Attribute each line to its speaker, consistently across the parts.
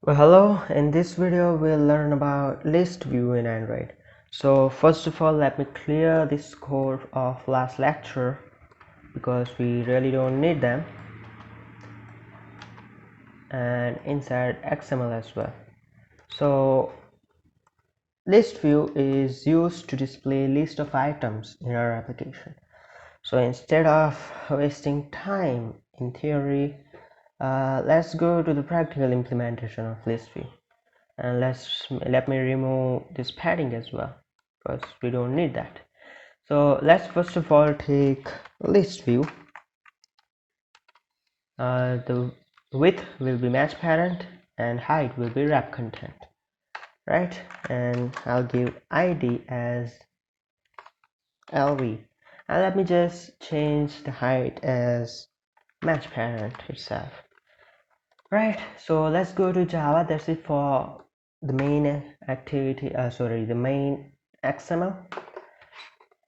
Speaker 1: Well, hello. In this video we'll learn about list view in Android. So first of all, let me clear this code of last lecture because we really don't need them, and inside XML as well. So list view is used to display list of items in our application. So instead of wasting time in theory, let's go to the practical implementation of list view. And let me remove this padding as well because we don't need that. So let's first of all take list view. The width will be match parent and height will be wrap content, right? And I'll give id as lv, and let me just change the height as match parent itself, right? So let's go to Java. That's it for the main activity, the main XML.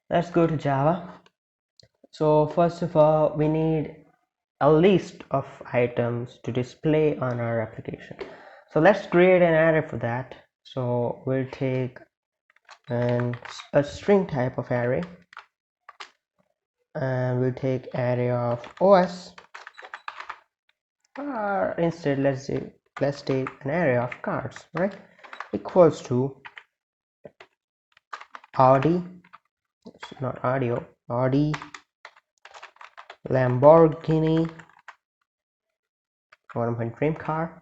Speaker 1: Let's go to Java. So first of all, we need a list of items to display on our application. So let's create an array for that. So we'll take a string type of array, and we'll take array of OS, or instead let's take an array of cars, right? Equals to Audi, not audio, Audi, Lamborghini, one of my dream car,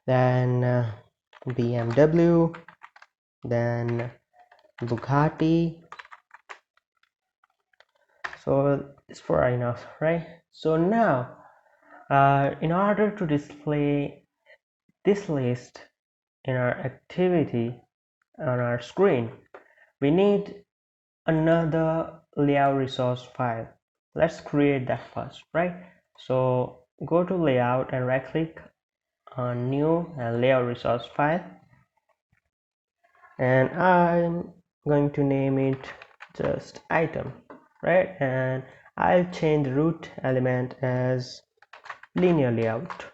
Speaker 1: then BMW, then Bugatti. So it's for enough, right? So now in order to display this list in our activity on our screen, we need another layout resource file. Let's create that first, right? So go to layout and right click on new and layout resource file, and I'm going to name it just item, right? And I'll change the root element as linear layout.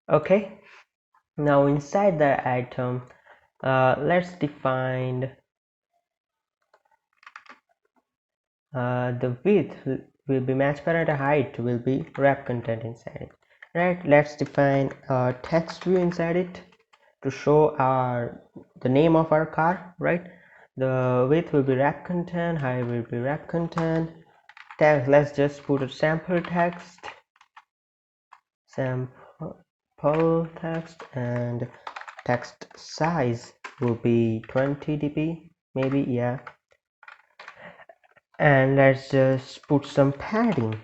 Speaker 1: Okay, now inside the item, let's define the width will be match parent, height will be wrap content inside it, right? Let's define a text view inside it to show the name of our car, right? The width will be wrap content, height will be wrap content. Text, let's just put a sample text, and text size will be 20 dp maybe, yeah. And let's just put some padding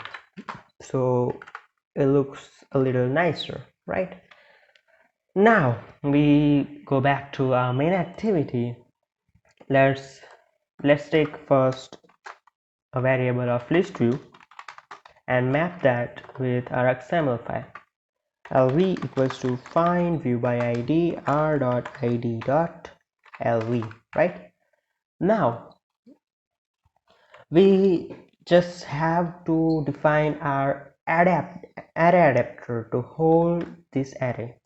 Speaker 1: so it looks a little nicer, right? Now we go back to our main activity. Let's take first a variable of list view and map that with our XML file. lv equals to find view by id r.id.lv, right? Now we just have to define our array adapter to hold this array,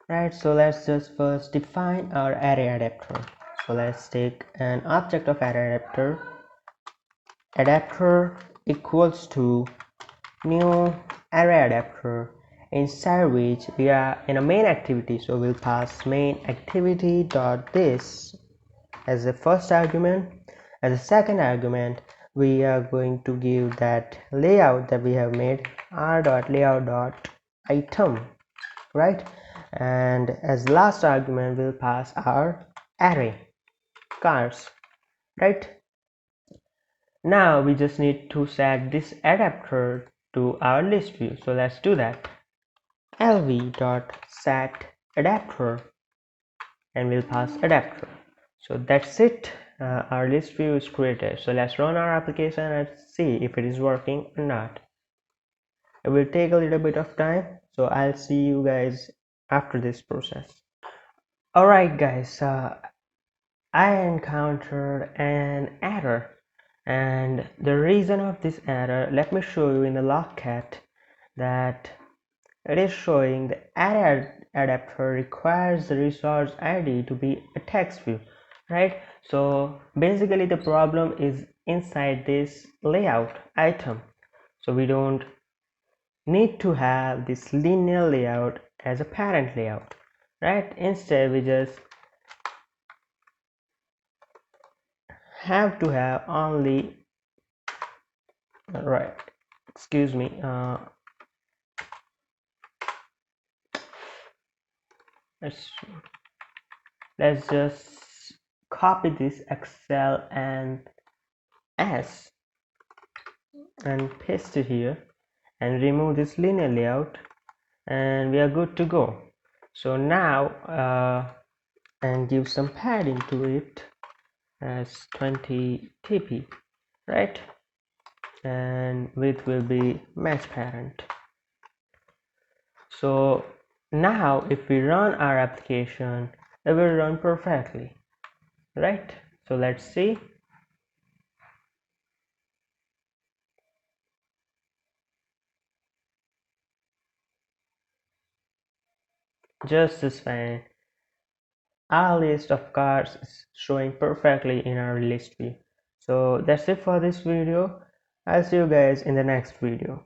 Speaker 1: right? So let's just first define our array adapter. So let's take an object of array adapter equals to new array adapter, inside which we are in a main activity, so we'll pass main activity dot this as the first argument. As a second argument, we are going to give that layout that we have made, r.layout.item, right? And as last argument, we'll pass our array cars, right? Now we just need to set this adapter to our list view, so let's do that. lv.set adapter, and we'll pass adapter. So that's it. Our list view is created. So let's run our application and see if it is working or not. It will take a little bit of time, so I'll see you guys after this process. Alright guys, I encountered an error, and the reason of this error, let me show you in the logcat that it is showing the array adapter requires the resource ID to be a text view, right? So basically the problem is inside this layout item. So we don't need to have this linear layout as a parent layout, right? Instead we just have to have only, right, excuse me, let's let's just copy this Excel and S and paste it here and remove this linear layout, and we are good to go. So now and give some padding to it as 20 tp, right? And width will be match parent. So now if we run our application, it will run perfectly, right? So let's see. Just as fine. Our list of cars is showing perfectly in our list view. So that's it for this video. I'll see you guys in the next video.